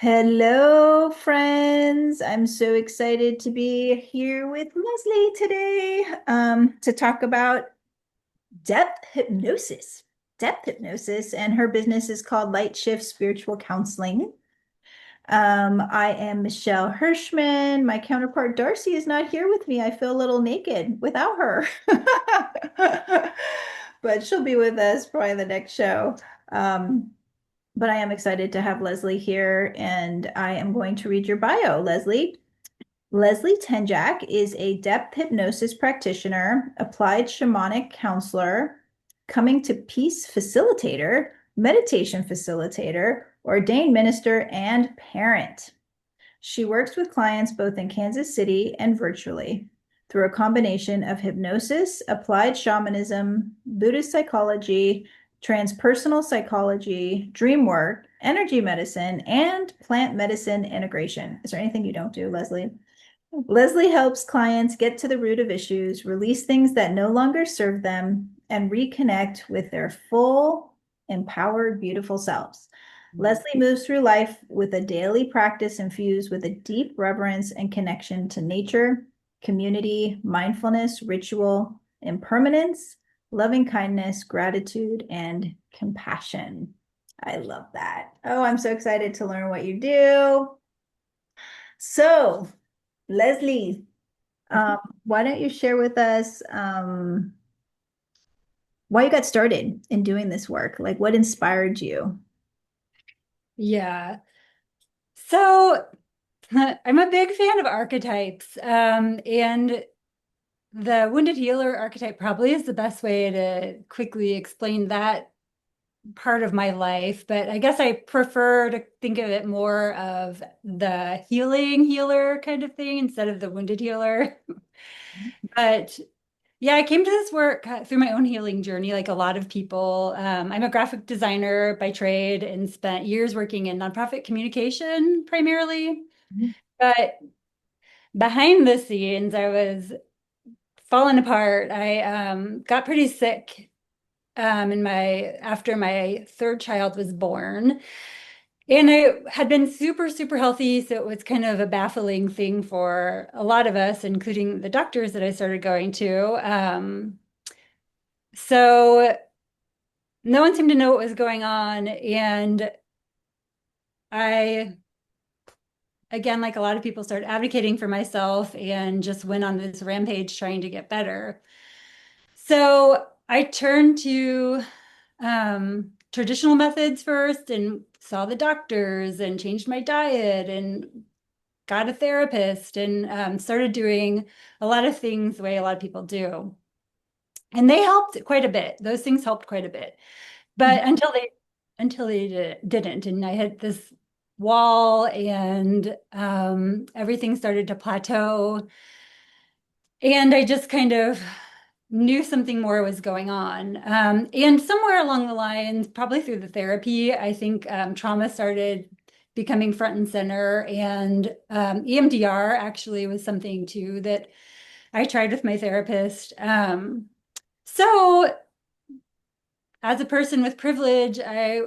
Hello, friends. I'm so excited to be here with Leslie today to talk about depth hypnosis. Depth hypnosis, and her business is called Light Shift Spiritual Counseling. I am Michelle Hirschman. My counterpart Darcy is not here with me. I feel a little naked without her, but she'll be with us probably the next show. Um, but I am excited to have Leslie here, and I am going to read your bio, Leslie. Leslie Tenjack is a depth hypnosis practitioner, applied shamanic counselor, coming to peace facilitator, meditation facilitator, ordained minister, and parent. She works with clients both in Kansas City and virtually through a combination of hypnosis, applied shamanism, Buddhist psychology, transpersonal psychology, dream work, energy medicine, and plant medicine integration. Is there anything you don't do, Leslie? Leslie helps clients get to the root of issues, release things that no longer serve them, and reconnect with their full, empowered, beautiful selves. Leslie moves through life with a daily practice infused with a deep reverence and connection to nature, community, mindfulness, ritual, impermanence, loving kindness, gratitude, and compassion. I love that. Oh, I'm so excited to learn what you do. So, Leslie, why don't you share with us why you got started in doing this work? Like, what inspired you? Yeah. So I'm a big fan of archetypes. And the wounded healer archetype probably is the best way to quickly explain that part of my life. But I guess I prefer to think of it more of the healing healer kind of thing instead of the wounded healer. But yeah, I came to this work through my own healing journey, like a lot of people. I'm a graphic designer by trade and spent years working in nonprofit communication primarily. But behind the scenes, I was falling apart. I got pretty sick in my after my third child was born. And I had been super, super healthy. So it was kind of a baffling thing for a lot of us, including the doctors that I started going to. So no one seemed to know what was going on. And I, again, like a lot of people, started advocating for myself and just went on this rampage trying to get better. So I turned to traditional methods first and saw the doctors and changed my diet and got a therapist and started doing a lot of things the way a lot of people do. And they helped quite a bit. Those things helped quite a bit. But until they didn't. And I hit this wall and everything started to plateau. And I just kind of knew something more was going on. And somewhere along the lines, probably through the therapy, I think trauma started becoming front and center. And EMDR actually was something too that I tried with my therapist. So, as a person with privilege, I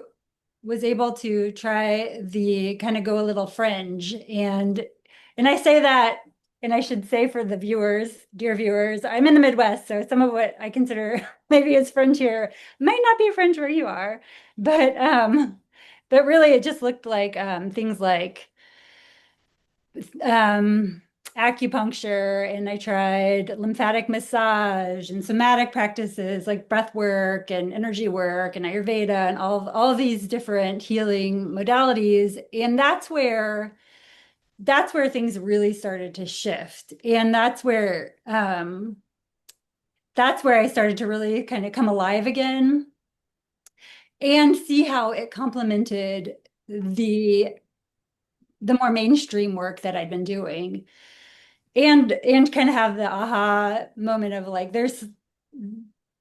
was able to try the kind of go a little fringe. And I say that, and I should say for the viewers, dear viewers, I'm in the Midwest, so some of what I consider maybe is fringe here might not be fringe where you are, but but really it just looked like things like um, acupuncture, and I tried lymphatic massage and somatic practices like breath work and energy work and Ayurveda and all of these different healing modalities. And that's where things really started to shift. And that's where I started to really kind of come alive again and see how it complemented the the more mainstream work that I'd been doing. And kind of have the aha moment of like, there's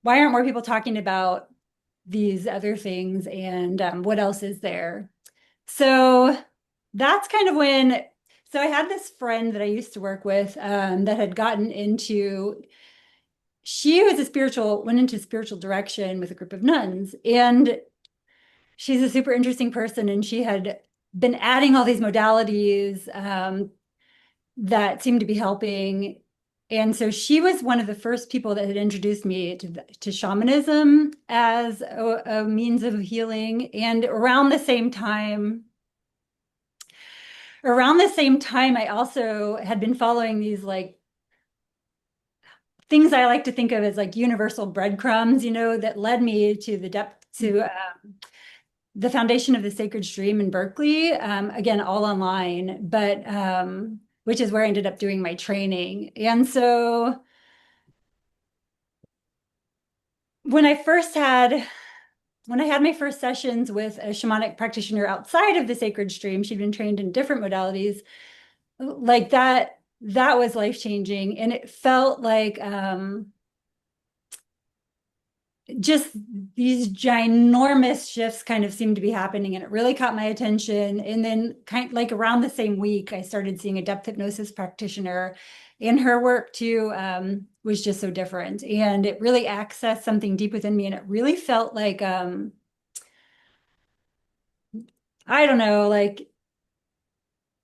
why aren't more people talking about these other things, and what else is there? So that's kind of when, so I had this friend that I used to work with that had gotten into, she was went into spiritual direction with a group of nuns, and she's a super interesting person, and she had been adding all these modalities that seemed to be helping. And so she was one of the first people that had introduced me to shamanism as a means of healing. And around the same time, I also had been following these like things I like to think of as like universal breadcrumbs, that led me to the foundation of the Sacred Stream in Berkeley. Again, all online, but which is where I ended up doing my training. And so when I first had when I had my first sessions with a shamanic practitioner outside of the Sacred Stream, she'd been trained in different modalities, like that was life-changing. And it felt like just these ginormous shifts kind of seemed to be happening, and it really caught my attention. And then kind of like around the same week, I started seeing a depth hypnosis practitioner, and her work too was just so different. And it really accessed something deep within me. And it really felt like, I don't know, like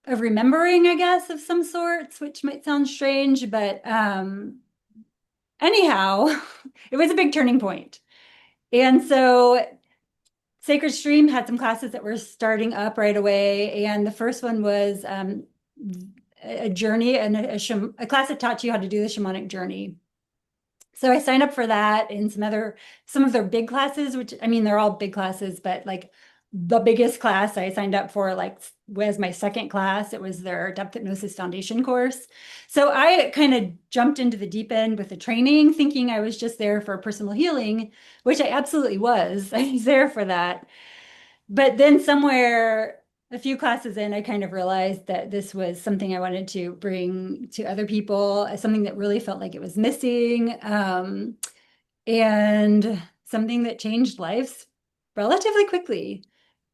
a remembering, I guess, of some sorts, which might sound strange, but anyhow, it was a big turning point. And so Sacred Stream had some classes that were starting up right away. And the first one was a journey and a class that taught you how to do the shamanic journey. So I signed up for that and some of their big classes, which I mean, they're all big classes, but like the biggest class I signed up for like was my second class. It was their Depth Hypnosis Foundation course. So I kind of jumped into the deep end with the training, thinking I was just there for personal healing, which I absolutely was. I was there for that. But then somewhere a few classes in, I kind of realized that this was something I wanted to bring to other people, something that really felt like it was missing, and something that changed lives relatively quickly.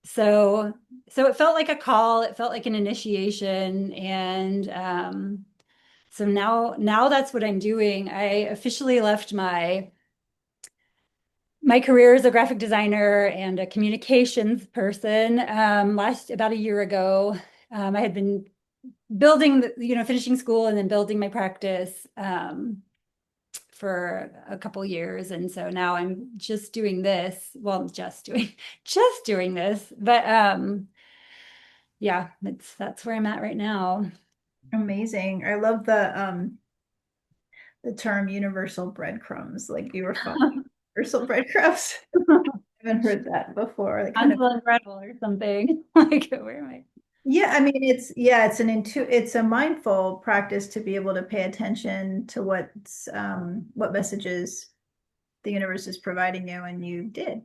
So, so it felt like a call, it felt like an initiation, and so now that's what I'm doing. I officially left my career as a graphic designer and a communications person last about a year ago. I had been finishing school and then building my practice for a couple years, and so now I'm just doing this. Well, I'm just doing this, but yeah, that's where I'm at right now. Amazing. I love the term universal breadcrumbs, like you were following universal breadcrumbs. I haven't heard that before. Like kind of Hansel and Gretel or something. Like, where am I? yeah, I mean it's a mindful practice to be able to pay attention to what messages the universe is providing you, and you did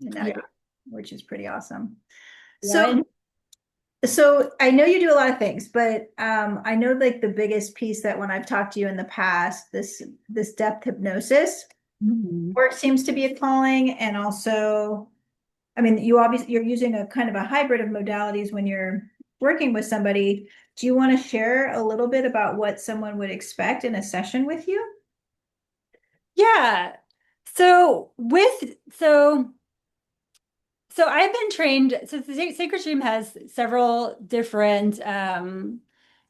in that, Yeah. which is pretty awesome. Yeah. So so I know you do a lot of things, but I know like the biggest piece that when I've talked to you in the past, this depth hypnosis Mhm. work seems to be a calling, and also, I mean, you're using a kind of a hybrid of modalities when you're working with somebody. Do you want to share a little bit about what someone would expect in a session with you? Yeah. So with so so I've been trained. So the Sacred Stream has several different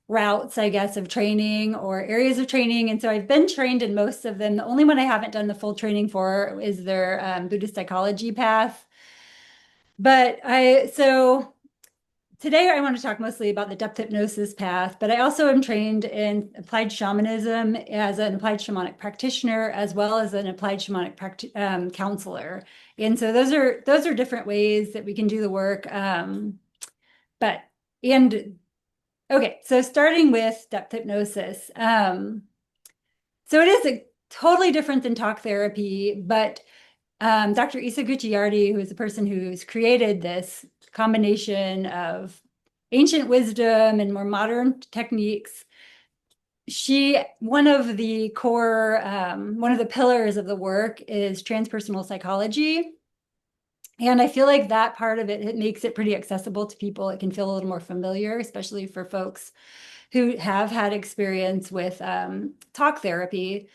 routes, I guess, of training or areas of training, and so I've been trained in most of them. The only one I haven't done the full training for is their Buddhist psychology path. But today I want to talk mostly about the depth hypnosis path, but I also am trained in applied shamanism as an applied shamanic practitioner, as well as an applied shamanic counselor. And so those are different ways that we can do the work. But and okay, so starting with depth hypnosis. So it is totally different than talk therapy, but Dr. Isaguchi Yardi, who is the person who's created this combination of ancient wisdom and more modern techniques, one of the one of the pillars of the work is transpersonal psychology. And I feel like that part of it makes it pretty accessible to people. It can feel a little more familiar, especially for folks who have had experience with talk therapy.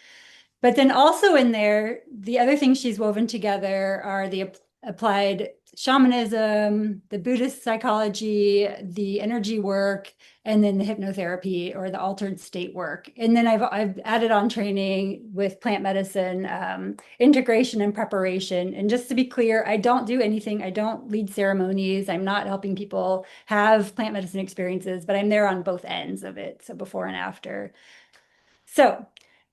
But then also in there, the other things she's woven together are the applied shamanism, the Buddhist psychology, the energy work, and then the hypnotherapy or the altered state work. And then I've added on training with plant medicine, integration and preparation. And just to be clear, I don't do anything. I don't lead ceremonies. I'm not helping people have plant medicine experiences, but I'm there on both ends of it. So before and after. So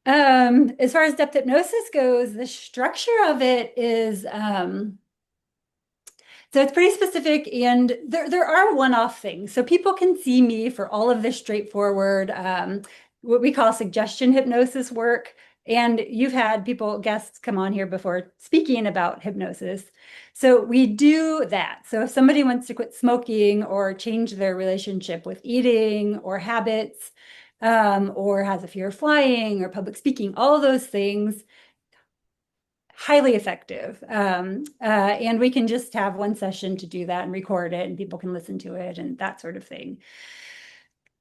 as far as depth hypnosis goes, the structure of it is so it's pretty specific, and there are one-off things. So people can see me for all of this straightforward, what we call suggestion hypnosis work. And you've had guests come on here before speaking about hypnosis. So we do that. So if somebody wants to quit smoking or change their relationship with eating or habits, or has a fear of flying or public speaking, all those things, highly effective. And we can just have one session to do that and record it, and people can listen to it and that sort of thing.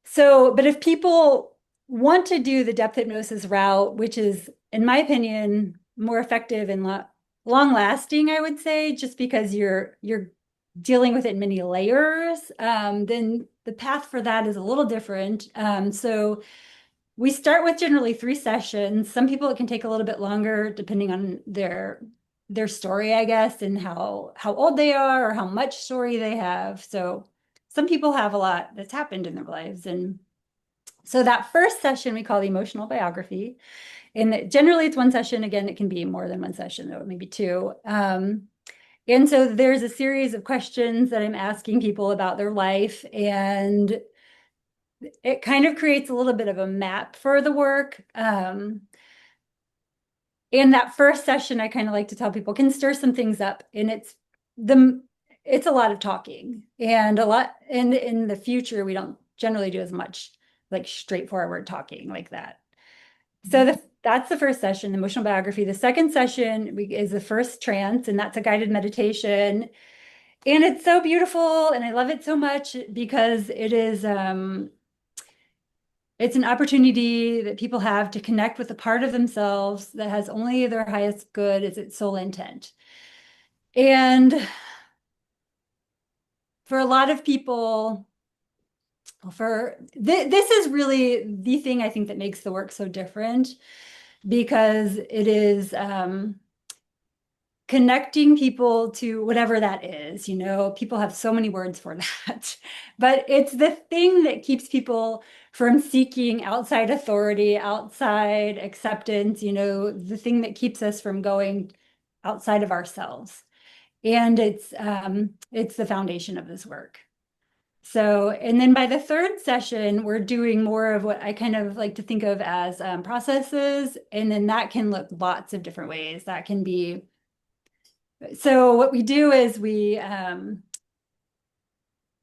So, but if people want to do the depth hypnosis route, which is, in my opinion, more effective and long lasting, I would say, just because you're dealing with it in many layers, then the path for that is a little different. So we start with generally 3 sessions. Some people it can take a little bit longer depending on their story, I guess, and how old they are or how much story they have. So some people have a lot that's happened in their lives. And so that first session we call the emotional biography. And generally it's 1 session. Again, it can be more than 1 session, though, maybe 2. And so there's a series of questions that I'm asking people about their life, and it kind of creates a little bit of a map for the work. In that first session, I kind of like to tell people can stir some things up, and it's a lot of talking, and a lot in the future we don't generally do as much like straightforward talking like that. So that's the first session, emotional biography. The second session is the first trance, and that's a guided meditation. And it's so beautiful, and I love it so much because it is it's an opportunity that people have to connect with a part of themselves that has only their highest good as its sole intent. And for a lot of people, this is really the thing I think that makes the work so different, because it is connecting people to whatever that is. People have so many words for that, but it's the thing that keeps people from seeking outside authority, outside acceptance, the thing that keeps us from going outside of ourselves. And it's the foundation of this work. So, and then by the third session, we're doing more of what I kind of like to think of as processes. And then that can look lots of different ways. That can be, so what we do is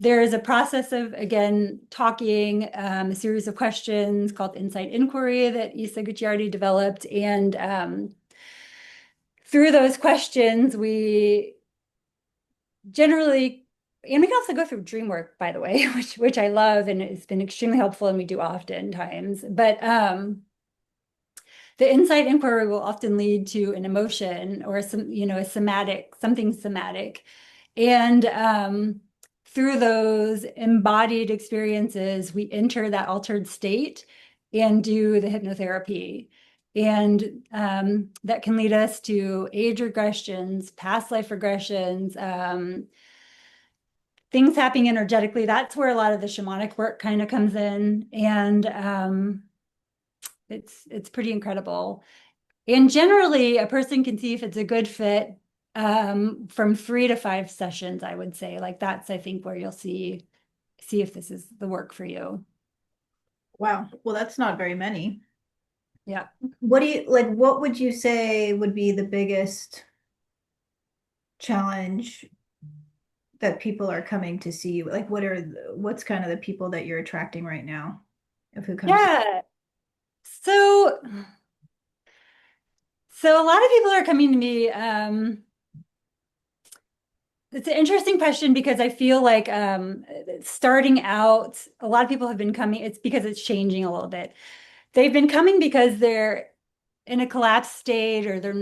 there is a process of, again, talking, a series of questions called insight inquiry that Issa Gucciardi developed. And through those questions, we generally, and we can also go through dream work, by the way, which I love, and it's been extremely helpful, and we do oftentimes. But the insight inquiry will often lead to an emotion or something somatic. And through those embodied experiences, we enter that altered state and do the hypnotherapy. And that can lead us to age regressions, past life regressions, things happening energetically. That's where a lot of the shamanic work kind of comes in. And it's pretty incredible. And generally, a person can see if it's a good fit from 3 to 5 sessions, I would say. Like that's, I think, where you'll see if this is the work for you. Wow. Well, that's not very many. Yeah. What would you say would be the biggest challenge that people are coming to see you? Like what's kind of the people that you're attracting right now of who comes? Yeah. So a lot of people are coming to me. It's an interesting question because I feel like starting out, a lot of people have been coming, it's because it's changing a little bit. They've been coming because they're in a collapsed state, or they're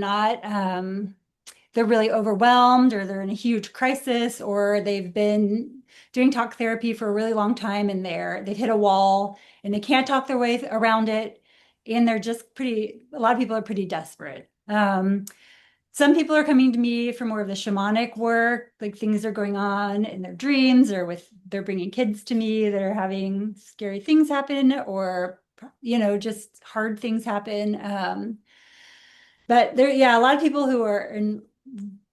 they're really overwhelmed, or they're in a huge crisis, or they've been doing talk therapy for a really long time and they've hit a wall and they can't talk their way around it. And they're just a lot of people are pretty desperate. Some people are coming to me for more of the shamanic work, like things are going on in their dreams, or they're bringing kids to me that are having scary things happen, or, just hard things happen. But yeah, a lot of people who are in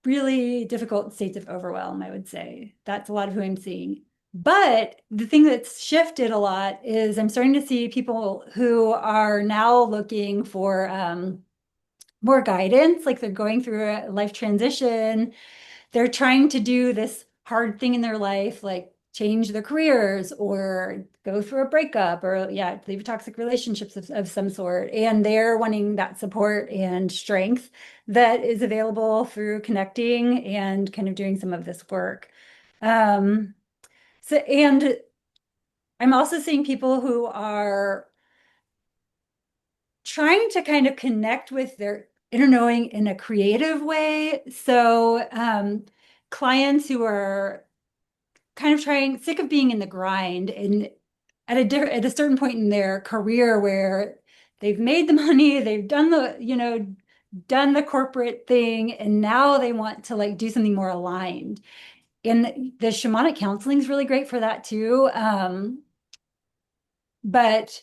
really difficult states of overwhelm, I would say. That's a lot of who I'm seeing. But the thing that's shifted a lot is I'm starting to see people who are now looking for more guidance, like they're going through a life transition. They're trying to do this hard thing in their life, like change their careers or go through a breakup or, yeah, leave toxic relationships of some sort. And they're wanting that support and strength that is available through connecting and kind of doing some of this work. Um, and I'm also seeing people who are trying to kind of connect with their inner knowing in a creative way. So, clients who are kind of sick of being in the grind and at a certain point in their career where they've made the money, they've done done the corporate thing, and now they want to like do something more aligned. And the shamanic counseling is really great for that too. But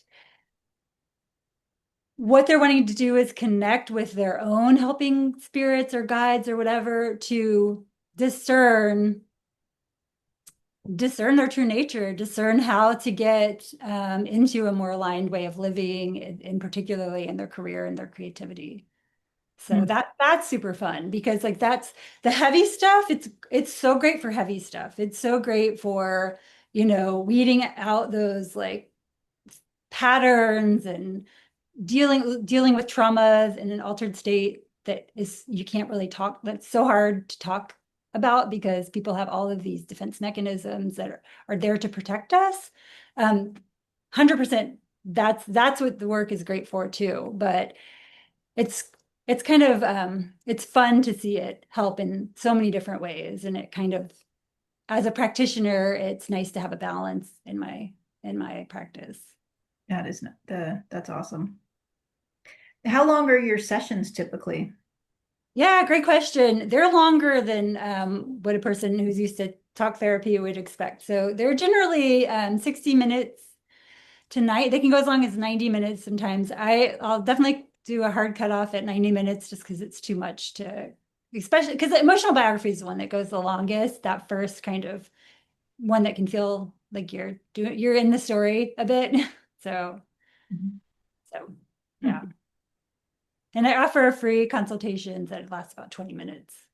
what they're wanting to do is connect with their own helping spirits or guides or whatever to discern their true nature, discern how to get into a more aligned way of living, in particularly in their career and their creativity. So Hmm. that's super fun because like that's the heavy stuff. It's so great for heavy stuff. It's so great for, weeding out those like patterns and dealing with traumas in an altered state that is you can't really talk, that's so hard to talk about because people have all of these defense mechanisms that are there to protect us. 100% that's what the work is great for too, but it's it's kind of it's fun to see it help in so many different ways, and it kind of, as a practitioner, it's nice to have a balance in my practice. That is that's awesome. How long are your sessions typically? Yeah, great question. They're longer than what a person who's used to talk therapy would expect. So they're generally 60 minutes tonight. They can go as long as 90 minutes sometimes. I'll definitely do a hard cutoff at 90 minutes just because it's too much to, especially because the emotional biography is the one that goes the longest. That first kind of one that can feel like you're in the story a bit. So, Mhm. so Hmm. yeah. And I offer free consultations that last about 20 minutes.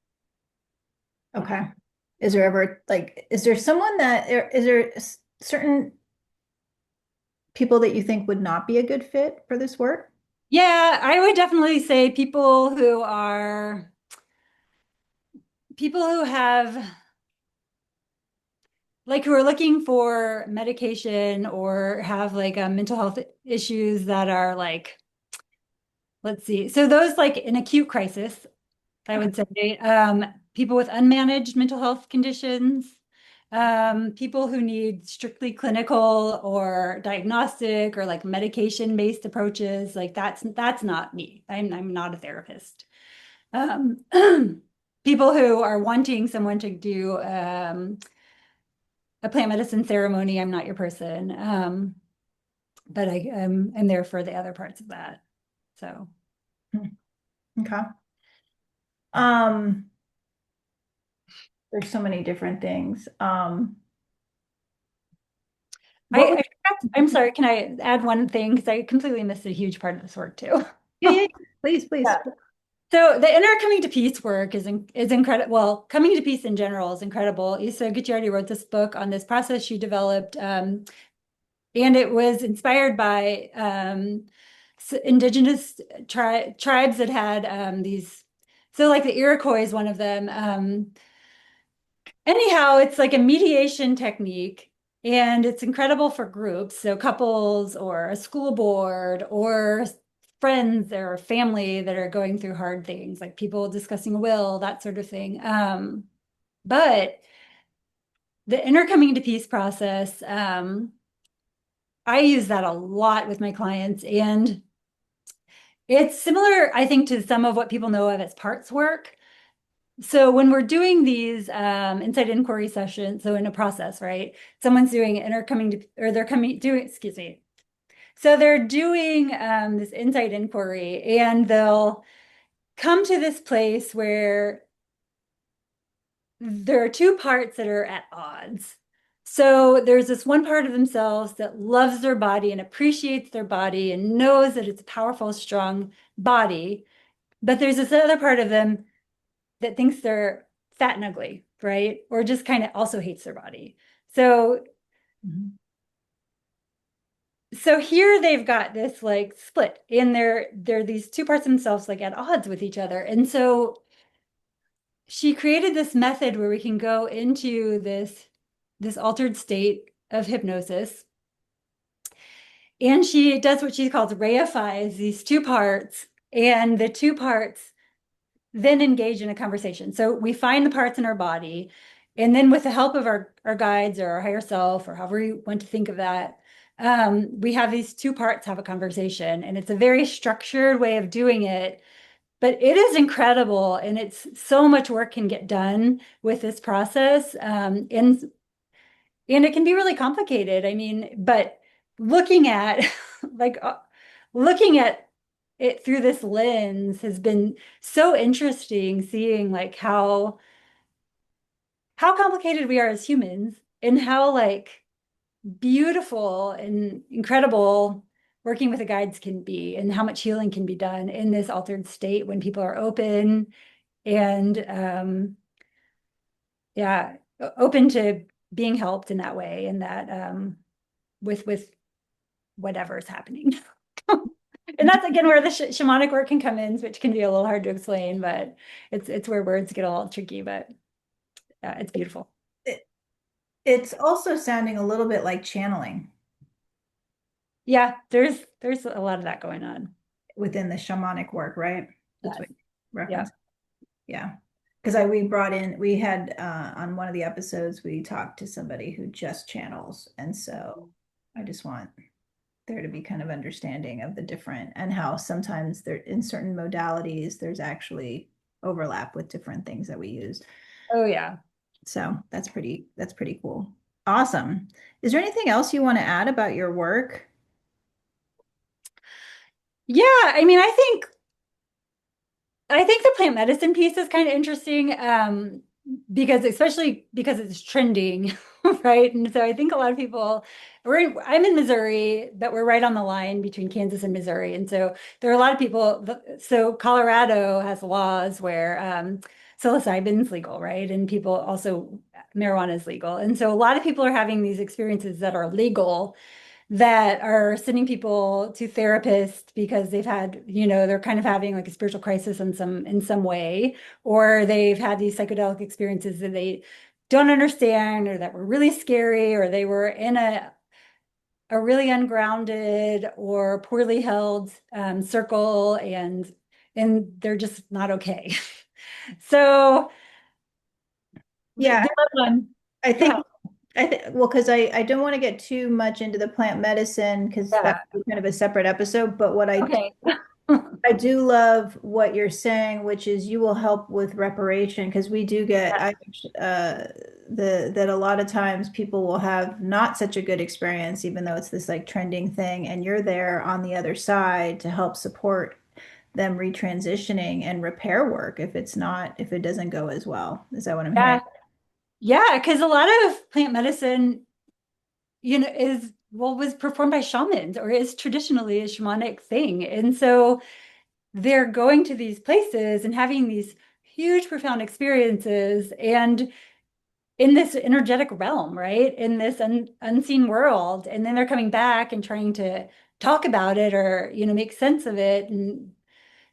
Yeah. Okay. Is there ever like, is there someone is there certain people that you think would not be a good fit for this work? Yeah, I would definitely say people who have like who are looking for medication or have like mental health issues that are like, let's see. So those like in acute crisis, I Okay. would say, people with unmanaged mental health conditions, people who need strictly clinical or diagnostic or like medication-based approaches, like that's not me. I'm not a therapist. Um, people who are wanting someone to do a plant medicine ceremony, I'm not your person. But I'm there for the other parts of that. So Hmm. Okay. Um, there's so many different things. What would I'm sorry, can I add one thing? Because I completely missed a huge part of this work too. yeah, yeah, please, please. Yeah. So the inner coming to peace work is incredible. Well, coming to peace in general is incredible. Issa Gucciardi wrote this book on this process she developed, and it was inspired by indigenous tribes that had these. So, like the Iroquois is one of them. Anyhow, it's like a mediation technique, and it's incredible for groups, so couples or a school board or friends or family that are going through hard things, like people discussing a will, that sort of thing. But the inner coming to peace process, I use that a lot with my clients, and it's similar, I think, to some of what people know of as parts work. So when we're doing these insight inquiry sessions, so in a process, right? Someone's doing inner coming to, or they're coming doing, excuse me. So they're doing this insight inquiry, and they'll come to this place where there are two parts that are at odds. So there's this one part of themselves that loves their body and appreciates their body and knows that it's a powerful, strong body. But there's this other part of them that thinks they're fat and ugly, right? Or just kind of also hates their body. So Mhm. so here they've got this like split in they're these two parts of themselves like at odds with each other. And so she created this method where we can go into this altered state of hypnosis. And she does what she calls reifies these two parts, and the two parts then engage in a conversation. So we find the parts in our body, and then with the help of our guides or our higher self, or however you want to think of that, we have these two parts have a conversation, and it's a very structured way of doing it. But it is incredible, and it's so much work can get done with this process, and it can be really complicated. I mean, but looking at like looking at it through this lens has been so interesting, seeing like how complicated we are as humans, and how like beautiful and incredible working with the guides can be, and how much healing can be done in this altered state when people are open and yeah, open to being helped in that way, and that with whatever is happening. And that's again where the shamanic work can come in, which can be a little hard to explain, but it's where words get a little tricky, but yeah, it's beautiful. It, it's also sounding a little bit like channeling Yeah, there's a lot of that going on. within the shamanic work, right? That's Yes. what you Yeah. reference. Yeah. Because we had on one of the episodes, we talked to somebody who just channels. And so I just want there to be kind of understanding of the different and how sometimes there in certain modalities, there's actually overlap with different things that we use. Oh yeah. So that's pretty cool. Awesome. Is there anything else you want to add about your work? Yeah, I mean, I think the plant medicine piece is kind of interesting, because especially because it's trending, right? And so I think a lot of people, I'm in Missouri, but we're right on the line between Kansas and Missouri. And so there are a lot of people, so Colorado has laws where psilocybin's legal, right? And people also, marijuana is legal. And so a lot of people are having these experiences that are legal, that are sending people to therapists because they've had, they're kind of having like a spiritual crisis in some way, or they've had these psychedelic experiences that they don't understand, or that were really scary, or they were in a really ungrounded or poorly held circle, and they're just not okay. So Yeah, there's one. I Go ahead. think well, because I don't want to get too much into the plant medicine because that Yeah. would be kind of a separate episode. But Okay. I do love what you're saying, which is you will help with reparation because we do get that a lot of times people will have not such a good experience, even though it's this like trending thing, and you're there on the other side to help support them retransitioning and repair work if it doesn't go as well. Is that what I'm hearing? Yeah. Yeah, because a lot of plant medicine, is well was performed by shamans, or is traditionally a shamanic thing. And so they're going to these places and having these huge, profound experiences, and in this energetic realm, right? In this unseen world. And then they're coming back and trying to talk about it, or, make sense of it. And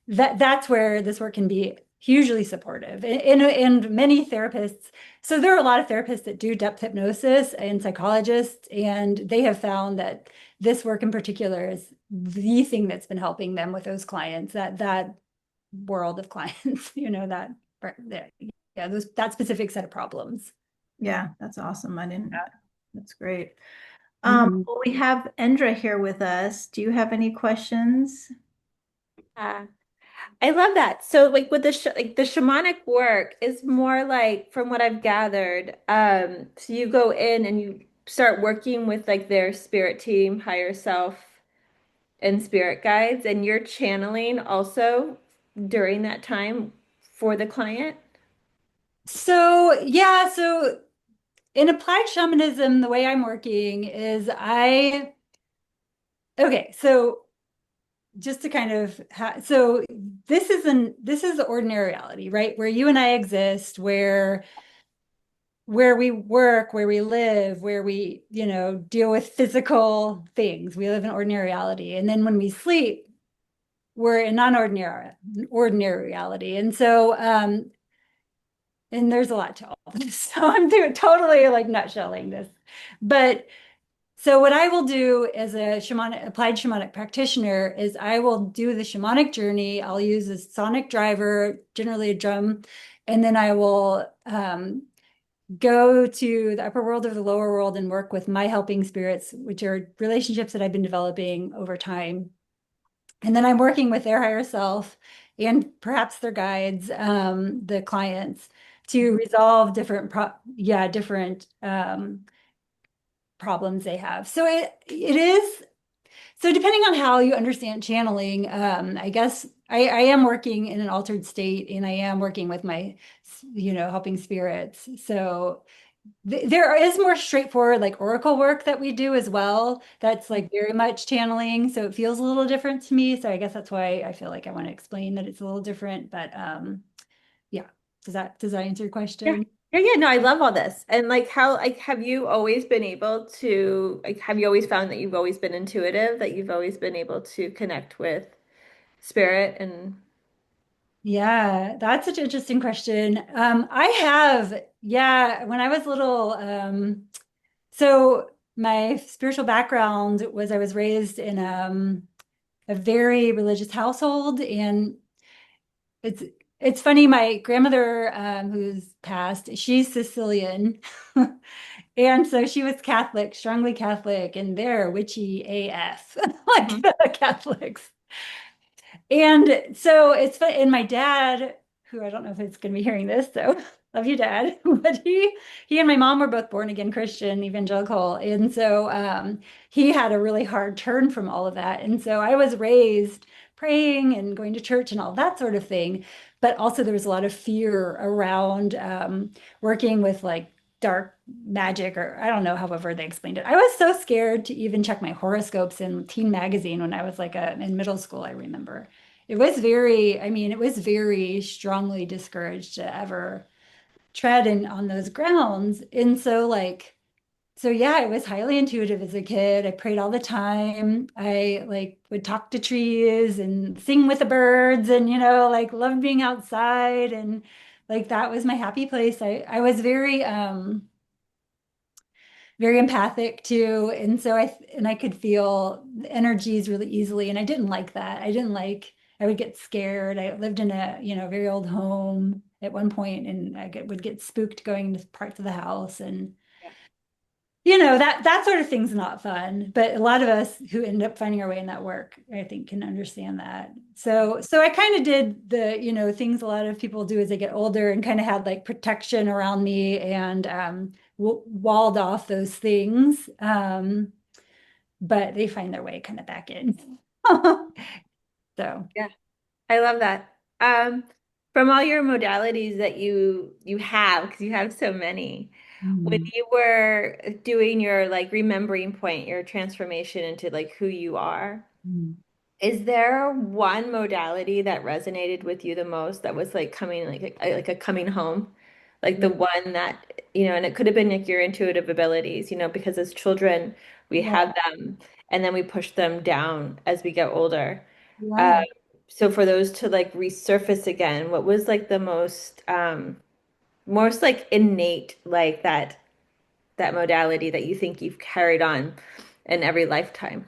that's where this work can be hugely supportive. And many therapists, so there are a lot of therapists that do depth hypnosis and psychologists, and they have found that this work in particular is the thing that's been helping them with those clients, that world of clients, yeah, that specific set of problems. Yeah, that's awesome. I didn't, that's great. Mhm. Well, we have Endra here with us. Do you have any questions? Yeah, I love that. So like with the sh like the shamanic work is more like from what I've gathered, so you go in and you start working with like their spirit team, higher self, and spirit guides, and you're channeling also during that time for the client. So, yeah, so in applied shamanism, the way I'm working is okay, so just to kind of so this is the ordinary reality, right? Where you and I exist, where we work, where we live, where we, deal with physical things. We live in ordinary reality. And then when we sleep, we're in non-ordinary reality. And so and there's a lot to all this. So I'm doing totally like nutshelling this. But so what I will do as a applied shamanic practitioner is I will do the shamanic journey. I'll use a sonic driver, generally a drum, and then I will go to the upper world or the lower world and work with my helping spirits, which are relationships that I've been developing over time. And then I'm working with their higher self and perhaps their guides, the clients, to resolve different problems they have. So it is so depending on how you understand channeling, I guess I am working in an altered state and I am working with my, helping spirits. So there is more straightforward like oracle work that we do as well. That's like very much channeling. So it feels a little different to me. So I guess that's why I feel like I want to explain that it's a little different. But yeah. Does that answer your Yeah. question? Yeah, yeah, no, I love all this. And like how like have you always been able to like have you always found that you've always been intuitive, that you've always been able to connect with spirit and Yeah, that's such an interesting question. I have, yeah, when I was little, so my spiritual background was I was raised in a very religious household, and it's it's funny. My grandmother, who's passed, she's Sicilian, and so she was Catholic, strongly Catholic, and they're witchy AF, like Mhm. the Catholics. And so it's fun. And my dad, who I don't know if it's going to be hearing this, so love you, Dad. But he and my mom were both born again Christian, evangelical, and so he had a really hard turn from all of that. And so I was raised praying and going to church and all that sort of thing. But also there was a lot of fear around working with like dark magic, or I don't know, however they explained it. I was so scared to even check my horoscopes in teen magazine when I was like in middle school, I remember. I mean, it was very strongly discouraged to ever tread on those grounds. And so, like, so yeah, I was highly intuitive as a kid. I prayed all the time. I like would talk to trees and sing with the birds and, like loved being outside. And like that was my happy place. I was very empathic too. And so I could feel energies really easily. And I didn't like that. I would get scared. I lived in a, very old home at one point and would get spooked going into parts of the house. And, that sort of thing's not fun. But a lot of us who end up finding our way in that work, I think can understand that. So I kind of did the, things a lot of people do as they get older and kind of had like protection around me and walled off those things. But they find their way kind of back in. So, yeah, I love that. From all your modalities that you have, because you have so many, when mm, you were doing your like remembering point, your transformation into like who you are, mm, is there one modality that resonated with you the most that was like coming like a coming home? Like the yeah, one that, and it could have been like your intuitive abilities, because as children we yeah, have them and then we push them down as we get older. Uh, yeah. so for those to like resurface again, what was like the most like innate like that modality that you think you've carried on in every lifetime?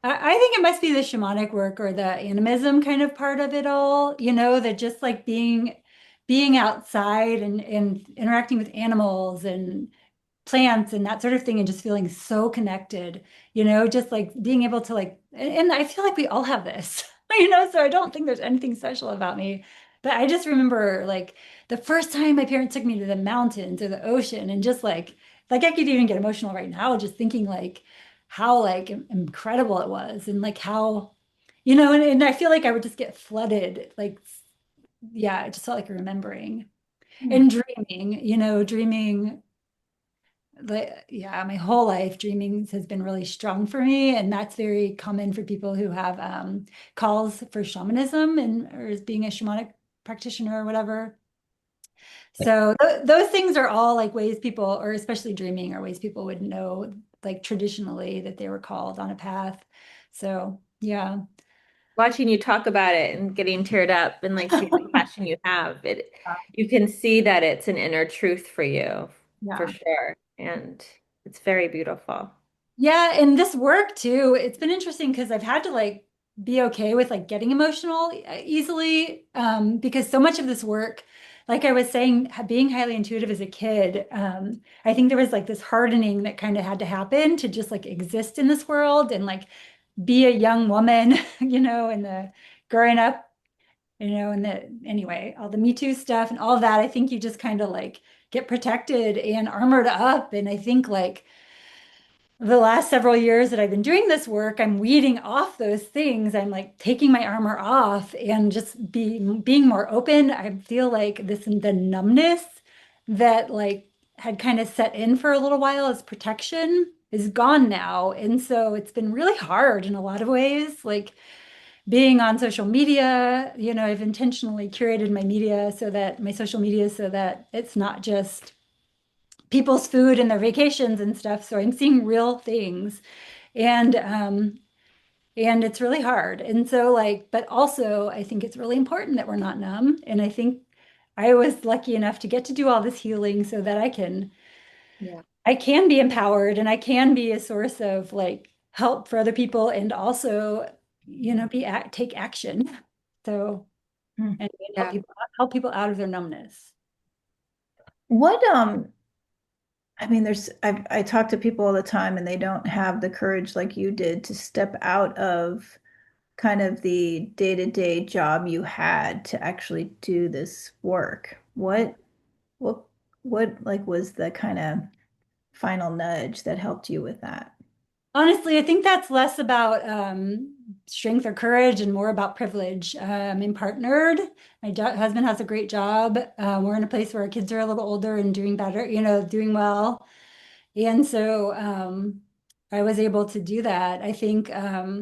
I think it must be the shamanic work or the animism kind of part of it all, that just like being outside and interacting with animals and plants and that sort of thing and just feeling so connected, just like being able to like, and I feel like we all have this, so I don't think there's anything special about me. But I just remember like the first time my parents took me to the mountains or the ocean and just like I could even get emotional right now just thinking like how like incredible it was and like how, and I feel like I would just get flooded. Like, yeah, I just felt like remembering Hmm. and dreaming, dreaming yeah, my whole life dreaming has been really strong for me, and that's very common for people who have calls for shamanism and or as being a shamanic practitioner or whatever. So those things are all like ways people, or especially dreaming, are ways people would know like traditionally that they were called on a path. So yeah. Watching you talk about it and getting teared up and like seeing the passion you have, you can see that it's an inner truth for you for Yeah. sure. And it's very beautiful. Yeah, and this work too, it's been interesting because I've had to like be okay with like getting emotional easily because so much of this work, like I was saying, being highly intuitive as a kid, I think there was like this hardening that kind of had to happen to just like exist in this world and like be a young woman, and the growing up, and the anyway, all the Me Too stuff and all that. I think you just kind of like get protected and armored up. And I think like the last several years that I've been doing this work, I'm weeding off those things. I'm like taking my armor off and just being more open. I feel like the numbness that like had kind of set in for a little while as protection is gone now. And so it's been really hard in a lot of ways. Like being on social media, I've intentionally curated my social media so that it's not just people's food and their vacations and stuff. So I'm seeing real things and and it's really hard. And so like, but also I think it's really important that we're not numb. And I think I was lucky enough to get to do all this healing so that Yeah. I can be empowered and I can be a source of like help for other people and also, take action. So Hmm. and Yeah. help people out of their numbness. What I mean, I talk to people all the time and they don't have the courage like you did to step out of kind of the day-to-day job you had to actually do this work. What what like was the kind of final nudge that helped you with that? Honestly, I think that's less about strength or courage and more about privilege. I'm partnered. My husband has a great job. We're in a place where our kids are a little older and doing better, doing well. And so I was able to do that. I think a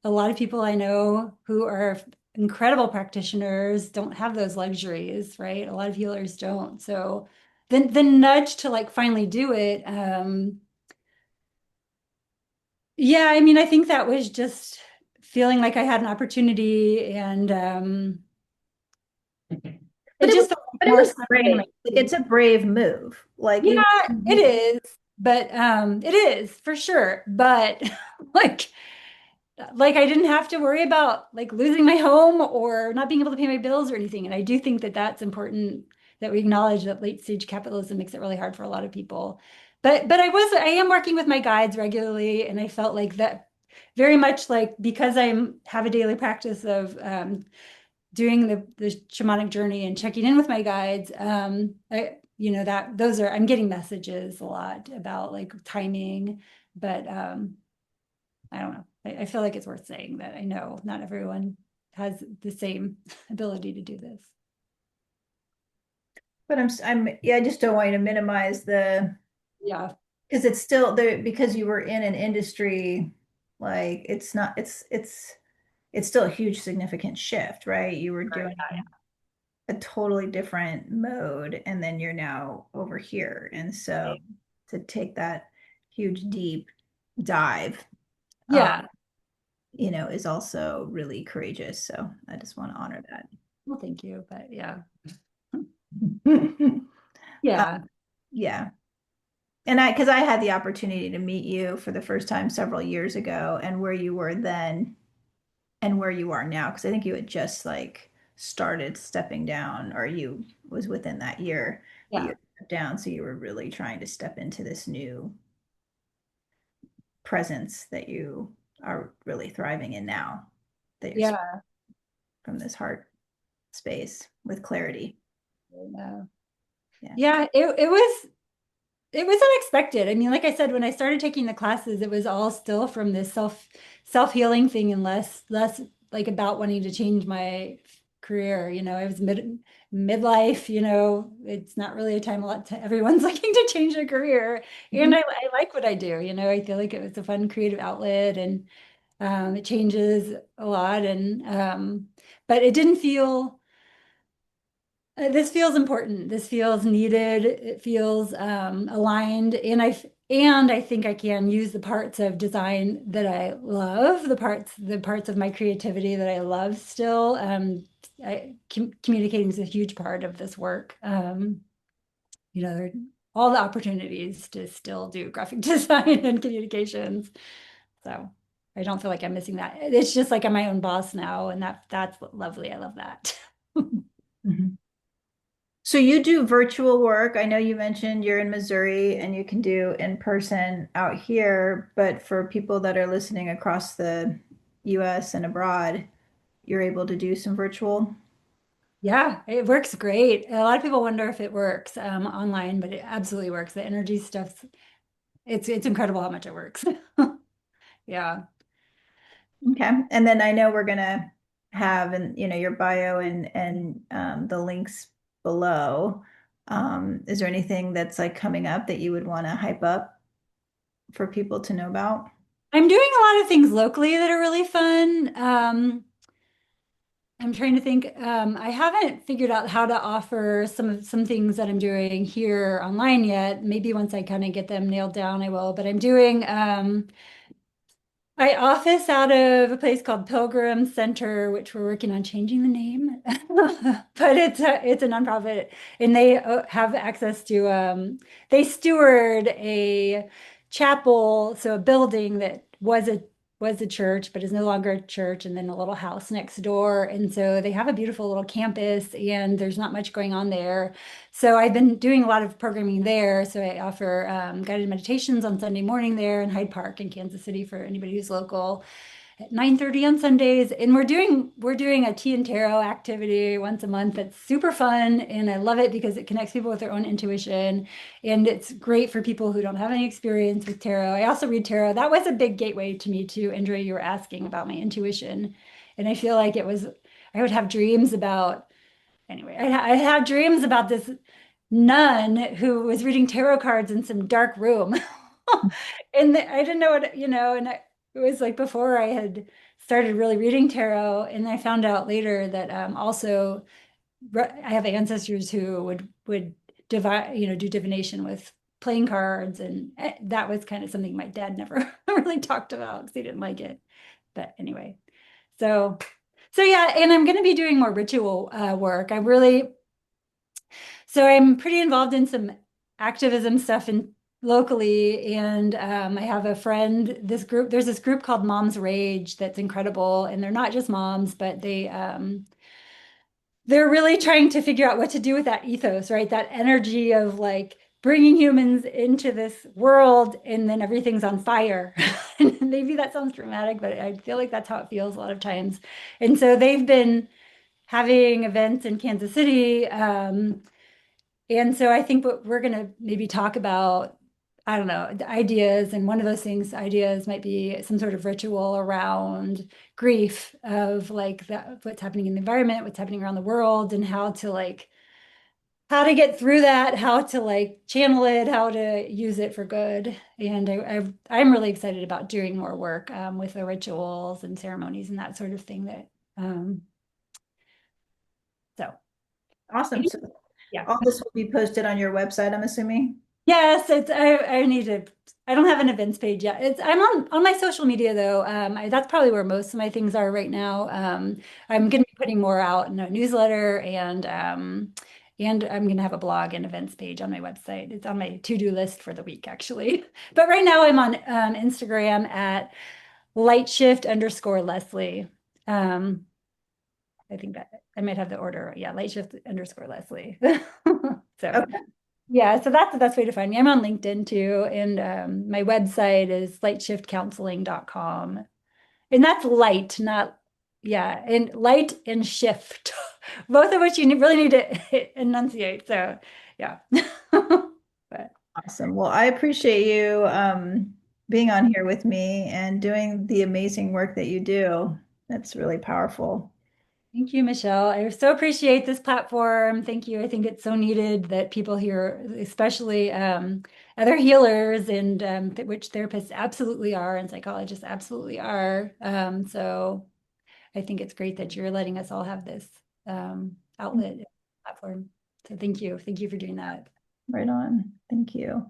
lot of people I know who are incredible practitioners don't have those luxuries, right? A lot of healers don't. So the nudge to like finally do it. Yeah, I mean, I think that was just feeling like I had an opportunity and But it it was just felt like but it more was centered in brave. my Like truth. it's a brave move. Like Yeah, even it is. But it is for sure. But like I didn't have to worry about like losing my home or not being able to pay my bills or anything. And I do think that that's important that we acknowledge that late stage capitalism makes it really hard for a lot of people. But I am working with my guides regularly, and I felt like that very much like because have a daily practice of doing the shamanic journey and checking in with my guides. That those are I'm getting messages a lot about like timing, but I don't know. I feel like it's worth saying that I know not everyone has the same ability to do this. but I'm yeah, I just don't want you to minimize the Yeah. because it's still there because you were in an industry like it's not it's still a huge significant shift, right? You were Sure. doing a totally different mode and then you're now over here. And so to take that huge deep dive, um, Yeah. is also really courageous. So I just want to honor that. Well, thank you. But yeah. Uh, Yeah. yeah. And because I had the opportunity to meet you for the first time several years ago, and where you were then and where you are now, because I think you had just like started stepping down, or you was within that year that you Yeah. had stepped down. So you were really trying to step into this new presence that you are really thriving in now, that you're Yeah. from this heart space with clarity. Yeah. Yeah. Yeah. It was unexpected. I mean, like I said, when I started taking the classes, it was all still from this self-healing thing and less like about wanting to change my career. I was midlife, it's not really a time a lot to everyone's looking to change their career. And Mhm. I like what I do. I feel like it was a fun creative outlet and it changes a lot. But it didn't feel this feels important. This feels needed. It feels aligned, and I think I can use the parts of design that I love, the parts of my creativity that I love still. Communicating is a huge part of this work. There are all the opportunities to still do graphic design and communications. So I don't feel like I'm missing that. It's just like I'm my own boss now, and that's lovely. I love that. Mhm. So you do virtual work. I know you mentioned you're in Missouri and you can do in person out here, but for people that are listening across the US and abroad, you're able to do some virtual. Yeah, it works great. A lot of people wonder if it works online, but it absolutely works. The energy stuff, it's incredible how much it works. Yeah. Okay. And then I know we're gonna have your bio and the links below. Is there anything that's like coming up that you would want to hype up for people to know about? I'm doing a lot of things locally that are really fun. I'm trying to think. I haven't figured out how to offer some things that I'm doing here online yet. Maybe once I kind of get them nailed down, I will. But I'm doing I office out of a place called Pilgrim Center, which we're working on changing the name, but it's a nonprofit, and they have access to they steward a chapel, so a building that was a church, but is no longer a church, and then a little house next door, and so they have a beautiful little campus, and there's not much going on there. So I've been doing a lot of programming there. So I offer guided meditations on Sunday morning there in Hyde Park in Kansas City for anybody who's local at 9:30 on Sundays. And we're doing a tea and tarot activity once a month that's super fun. And I love it because it connects people with their own intuition. And it's great for people who don't have any experience with tarot. I also read tarot. That was a big gateway to me too. Andrea, you were asking about my intuition. And I feel like I would have dreams about anyway, I had dreams about this nun who was reading tarot cards in some dark room. And I didn't know it was like before I had started really reading tarot. And I found out later that also I have ancestors who would do divination with playing cards. And that was kind of something my dad never really talked about because he didn't like it. But anyway, so yeah, and I'm going to be doing more ritual work. I'm pretty involved in some activism stuff in locally, and I have a friend. There's this group called Moms Rage that's incredible, and they're not just moms, but they're really trying to figure out what to do with that ethos, right? That energy of like bringing humans into this world, and then everything's on fire. And maybe that sounds dramatic, but I feel like that's how it feels a lot of times. And so they've been having events in Kansas City. And so I think what we're going to maybe talk about, I don't know, the ideas. And one of those ideas might be some sort of ritual around grief of like what's happening in the environment, what's happening around the world, and how to get through that, how to like channel it, how to use it for good. And I'm really excited about doing more work with the rituals and ceremonies and that sort of thing um, so Awesome. So yeah. all this will be posted on your website, I'm assuming. Yes, I need to, I don't have an events page yet. I'm on my social media though. That's probably where most of my things are right now. I'm going to be putting more out in a newsletter and I'm going to have a blog and events page on my website. It's on my to-do list for the week actually. But right now I'm on Instagram at lightshift_Leslie. I think that I might have the order. Yeah, lightshift_Leslie. So Okay. yeah, so that's the best way to find me. I'm on LinkedIn too, and my website is lightshiftcounseling.com. And that's light, not, yeah, and light and shift, both of which you really need to enunciate. So, yeah. But Awesome. Well, I appreciate you being on here with me and doing the amazing work that you do. That's really powerful. thank you, Michelle. I so appreciate this platform. Thank you. I think it's so needed that people here, especially other healers and which therapists absolutely are and psychologists absolutely are. So I think it's great that you're letting us all have this outlet platform. So thank you. Thank you for doing that. Right on. Thank you.